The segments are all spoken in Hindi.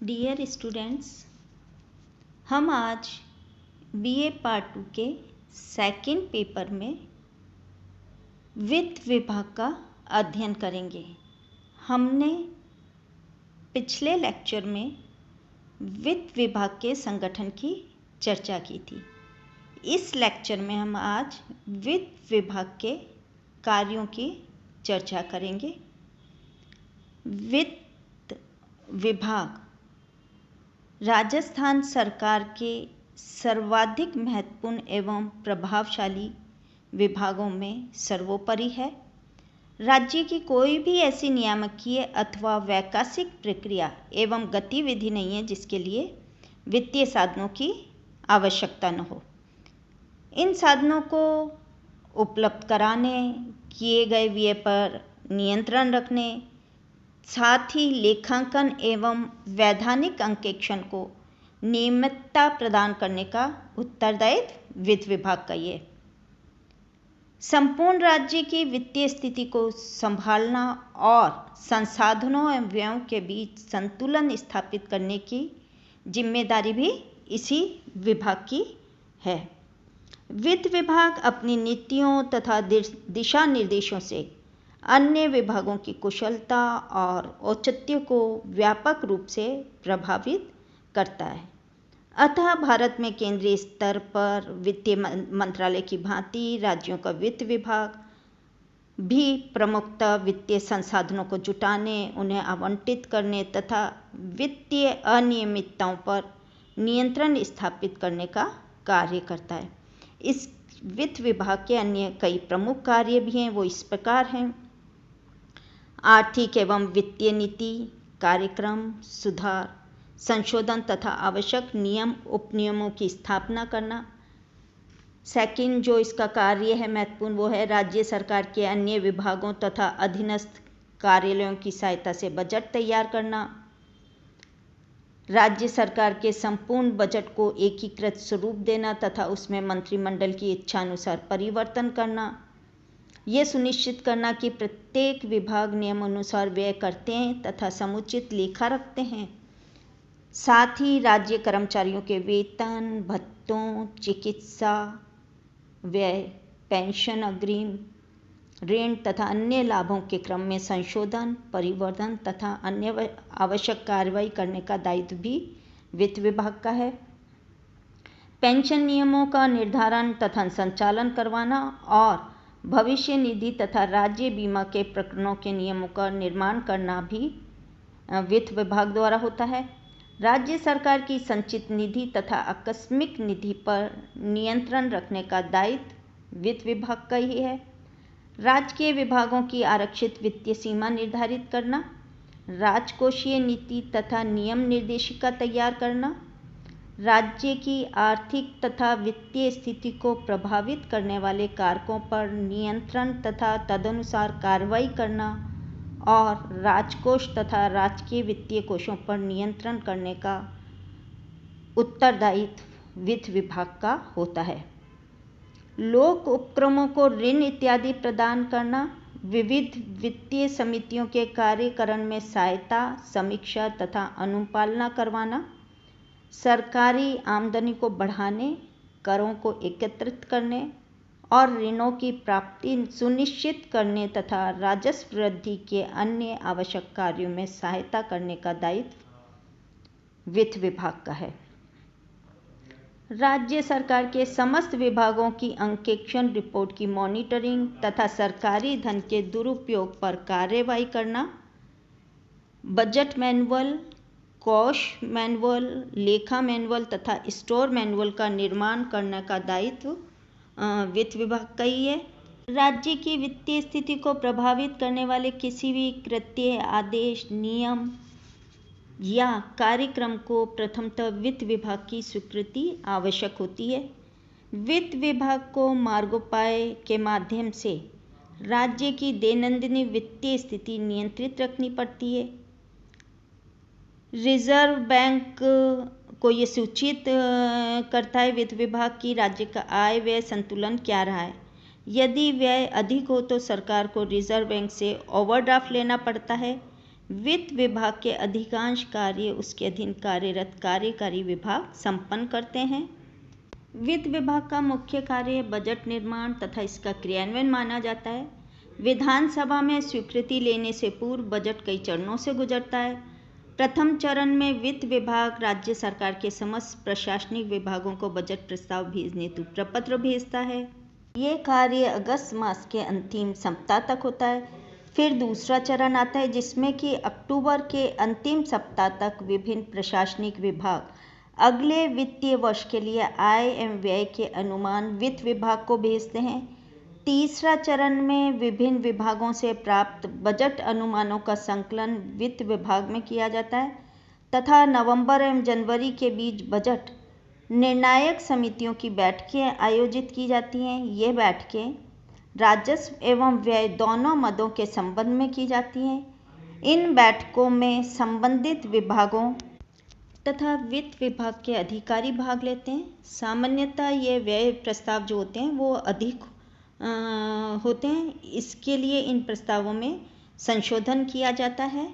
डियर स्टूडेंट्स, हम आज बीए पार्ट 2 के सेकंड पेपर में वित्त विभाग का अध्ययन करेंगे। हमने पिछले लेक्चर में वित्त विभाग के संगठन की चर्चा की थी। इस लेक्चर में हम आज वित्त विभाग के कार्यों की चर्चा करेंगे। वित्त विभाग राजस्थान सरकार के सर्वाधिक महत्वपूर्ण एवं प्रभावशाली विभागों में सर्वोपरि है। राज्य की कोई भी ऐसी नियामकीय अथवा वैकासिक प्रक्रिया एवं गतिविधि नहीं है जिसके लिए वित्तीय साधनों की आवश्यकता न हो। इन साधनों को उपलब्ध कराने, किए गए व्यय पर नियंत्रण रखने, साथ ही लेखांकन एवं वैधानिक अंकेक्षण को नियमितता प्रदान करने का उत्तरदायित्व वित्त विभाग का ये। संपूर्ण राज्य की वित्तीय स्थिति को संभालना और संसाधनों एवं व्ययों के बीच संतुलन स्थापित करने की जिम्मेदारी भी इसी विभाग की है। वित्त विभाग अपनी नीतियों तथा दिशा निर्देशों से अन्य विभागों की कुशलता और औचित्य को व्यापक रूप से प्रभावित करता है। अतः भारत में केंद्रीय स्तर पर वित्तीय मंत्रालय की भांति राज्यों का वित्त विभाग भी प्रमुखतः वित्तीय संसाधनों को जुटाने, उन्हें आवंटित करने तथा वित्तीय अनियमितताओं पर नियंत्रण स्थापित करने का कार्य करता है। इस वित्त विभाग के अन्य कई प्रमुख कार्य भी हैं, वो इस प्रकार हैं। आर्थिक एवं वित्तीय नीति, कार्यक्रम, सुधार, संशोधन तथा आवश्यक नियम उपनियमों की स्थापना करना। सेकंड जो इसका कार्य है महत्वपूर्ण, वो है राज्य सरकार के अन्य विभागों तथा अधीनस्थ कार्यालयों की सहायता से बजट तैयार करना। राज्य सरकार के संपूर्ण बजट को एकीकृत स्वरूप देना तथा उसमें मंत्रिमंडल की इच्छानुसार परिवर्तन करना। ये सुनिश्चित करना कि प्रत्येक विभाग नियमानुसार व्यय करते हैं तथा समुचित लेखा रखते हैं। साथ ही राज्य कर्मचारियों के वेतन, भत्तों, चिकित्सा व्यय, पेंशन अग्रिम, ऋण तथा अन्य लाभों के क्रम में संशोधन, परिवर्धन तथा अन्य आवश्यक कार्रवाई करने का दायित्व भी वित्त विभाग का है। पेंशन नियमों का निर्धारण तथा संचालन करवाना और भविष्य निधि तथा राज्य बीमा के प्रकरणों के नियमों का निर्माण करना भी वित्त विभाग द्वारा होता है। राज्य सरकार की संचित निधि तथा आकस्मिक निधि पर नियंत्रण रखने का दायित्व वित्त विभाग का ही है। राजकीय विभागों की आरक्षित वित्तीय सीमा निर्धारित करना, राजकोषीय नीति तथा नियम निर्देशिका तैयार करना, राज्य की आर्थिक तथा वित्तीय स्थिति को प्रभावित करने वाले कारकों पर नियंत्रण तथा तदनुसार कार्रवाई करना और राजकोष तथा राजकीय वित्तीय कोषों पर नियंत्रण करने का उत्तरदायित्व वित्त विभाग का होता है। लोक उपक्रमों को ऋण इत्यादि प्रदान करना, विविध वित्तीय समितियों के कार्यकरण में सहायता, समीक्षा तथा अनुपालना करवाना, सरकारी आमदनी को बढ़ाने, करों को एकत्रित करने और ऋणों की प्राप्ति सुनिश्चित करने तथा राजस्व वृद्धि के अन्य आवश्यक कार्यों में सहायता करने का दायित्व वित्त विभाग का है। राज्य सरकार के समस्त विभागों की अंकेक्षण रिपोर्ट की मॉनिटरिंग तथा सरकारी धन के दुरुपयोग पर कार्यवाही करना, बजट मैनुअल, कोष मैनुअल, लेखा मैनुअल तथा स्टोर मैनुअल का निर्माण करने का दायित्व वित्त विभाग का ही है। राज्य की वित्तीय स्थिति को प्रभावित करने वाले किसी भी कृत्य, आदेश, नियम या कार्यक्रम को प्रथमतः वित्त विभाग की स्वीकृति आवश्यक होती है। वित्त विभाग को मार्गोपाय के माध्यम से राज्य की दैनंदिन वित्तीय स्थिति नियंत्रित रखनी पड़ती है। रिजर्व बैंक को ये सूचित करता है वित्त विभाग की राज्य का आय व्यय संतुलन क्या रहा है। यदि व्यय अधिक हो तो सरकार को रिजर्व बैंक से ओवरड्राफ्ट लेना पड़ता है। वित्त विभाग के अधिकांश कार्य उसके अधीन कार्यरत कार्यकारी विभाग संपन्न करते हैं। वित्त विभाग का मुख्य कार्य बजट निर्माण तथा इसका क्रियान्वयन माना जाता है। विधानसभा में स्वीकृति लेने से पूर्व बजट कई चरणों से गुजरता है। प्रथम चरण में वित्त विभाग राज्य सरकार के समस्त प्रशासनिक विभागों को बजट प्रस्ताव भेजने हेतु प्रपत्र भेजता है। ये कार्य अगस्त मास के अंतिम सप्ताह तक होता है। फिर दूसरा चरण आता है जिसमें कि अक्टूबर के अंतिम सप्ताह तक विभिन्न प्रशासनिक विभाग अगले वित्तीय वर्ष के लिए आय एवं व्यय के अनुमान वित्त विभाग को भेजते हैं। तीसरा चरण में विभिन्न विभागों से प्राप्त बजट अनुमानों का संकलन वित्त विभाग में किया जाता है तथा नवंबर एवं जनवरी के बीच बजट निर्णायक समितियों की बैठकें आयोजित की जाती हैं। ये बैठकें राजस्व एवं व्यय दोनों मदों के संबंध में की जाती हैं। इन बैठकों में संबंधित विभागों तथा वित्त विभाग के अधिकारी भाग लेते हैं। सामान्यतः ये व्यय प्रस्ताव जो होते हैं वो अधिक होते हैं, इसके लिए इन प्रस्तावों में संशोधन किया जाता है।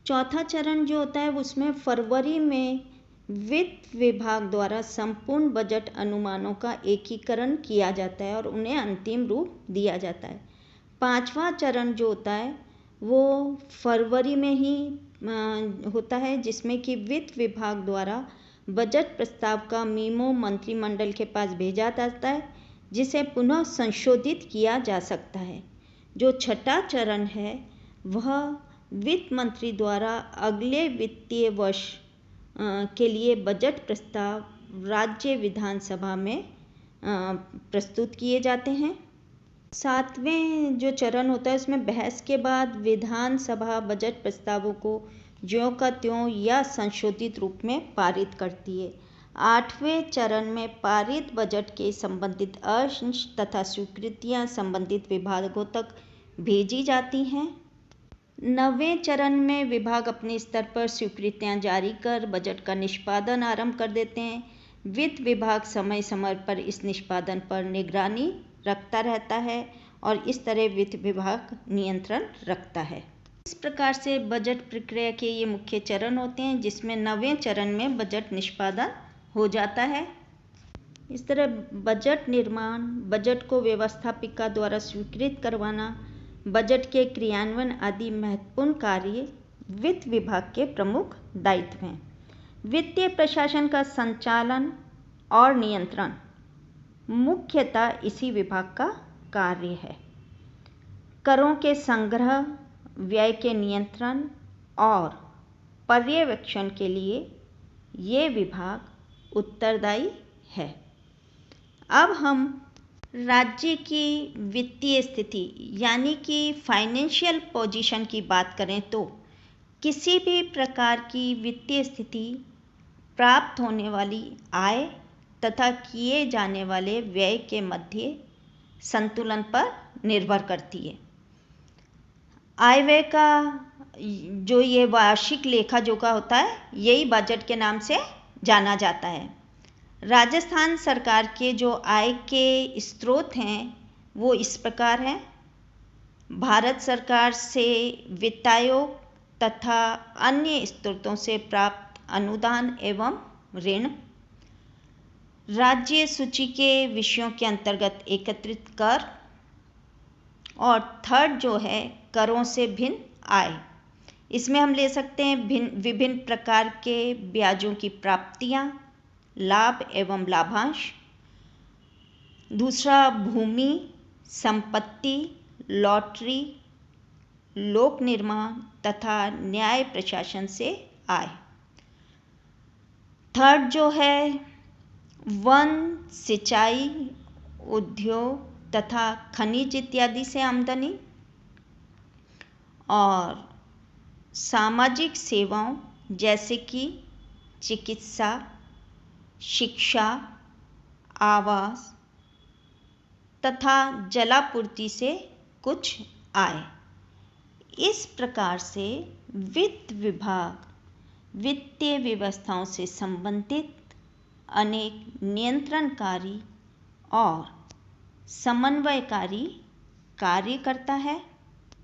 चौथा चरण जो होता है उसमें फरवरी में वित्त विभाग द्वारा संपूर्ण बजट अनुमानों का एकीकरण किया जाता है और उन्हें अंतिम रूप दिया जाता है। पांचवा चरण जो होता है वो फरवरी में ही होता है जिसमें कि वित्त विभाग द्वारा बजट प्रस्ताव का मीमो मंत्रिमंडल के पास भेजा जाता है जिसे पुनः संशोधित किया जा सकता है। जो छठा चरण है वह वित्त मंत्री द्वारा अगले वित्तीय वर्ष के लिए बजट प्रस्ताव राज्य विधानसभा में प्रस्तुत किए जाते हैं। सातवें जो चरण होता है उसमें बहस के बाद विधानसभा बजट प्रस्तावों को ज्यों का त्यों या संशोधित रूप में पारित करती है। आठवें चरण में पारित बजट के संबंधित अंश तथा स्वीकृतियां संबंधित विभागों तक भेजी जाती हैं। नवें चरण में विभाग अपने स्तर पर स्वीकृतियां जारी कर बजट का निष्पादन आरंभ कर देते हैं। वित्त विभाग समय समय पर इस निष्पादन पर निगरानी रखता रहता है और इस तरह वित्त विभाग नियंत्रण रखता है। इस प्रकार से बजट प्रक्रिया के ये मुख्य चरण होते हैं जिसमें नवें चरण में बजट निष्पादन हो जाता है। इस तरह बजट निर्माण, बजट को व्यवस्थापिका द्वारा स्वीकृत करवाना, बजट के क्रियान्वयन आदि महत्वपूर्ण कार्य वित्त विभाग के प्रमुख दायित्व हैं। वित्तीय प्रशासन का संचालन और नियंत्रण मुख्यतः इसी विभाग का कार्य है। करों के संग्रह, व्यय के नियंत्रण और पर्यवेक्षण के लिए ये विभाग उत्तरदायी है। अब हम राज्य की वित्तीय स्थिति यानी कि फाइनेंशियल पोजीशन की बात करें तो किसी भी प्रकार की वित्तीय स्थिति प्राप्त होने वाली आय तथा किए जाने वाले व्यय के मध्य संतुलन पर निर्भर करती है। आय व्यय का जो ये वार्षिक लेखा जोखा होता है यही बजट के नाम से जाना जाता है। राजस्थान सरकार के जो आय के स्रोत हैं वो इस प्रकार हैं। भारत सरकार से वित्त आयोग तथा अन्य स्रोतों से प्राप्त अनुदान एवं ऋण, राज्य सूची के विषयों के अंतर्गत एकत्रित कर और थर्ड जो है करों से भिन्न आय। इसमें हम ले सकते हैं विभिन्न प्रकार के ब्याजों की प्राप्तियां, लाभ एवं लाभांश। दूसरा भूमि, संपत्ति, लॉटरी, लोक निर्माण तथा न्याय प्रशासन से आय। थर्ड जो है वन, सिंचाई, उद्योग तथा खनिज इत्यादि से आमदनी और सामाजिक सेवाओं जैसे कि चिकित्सा, शिक्षा, आवास तथा जलापूर्ति से कुछ आय। इस प्रकार से वित्त विभाग वित्तीय व्यवस्थाओं से संबंधित अनेक नियंत्रणकारी और समन्वयकारी कार्य करता है।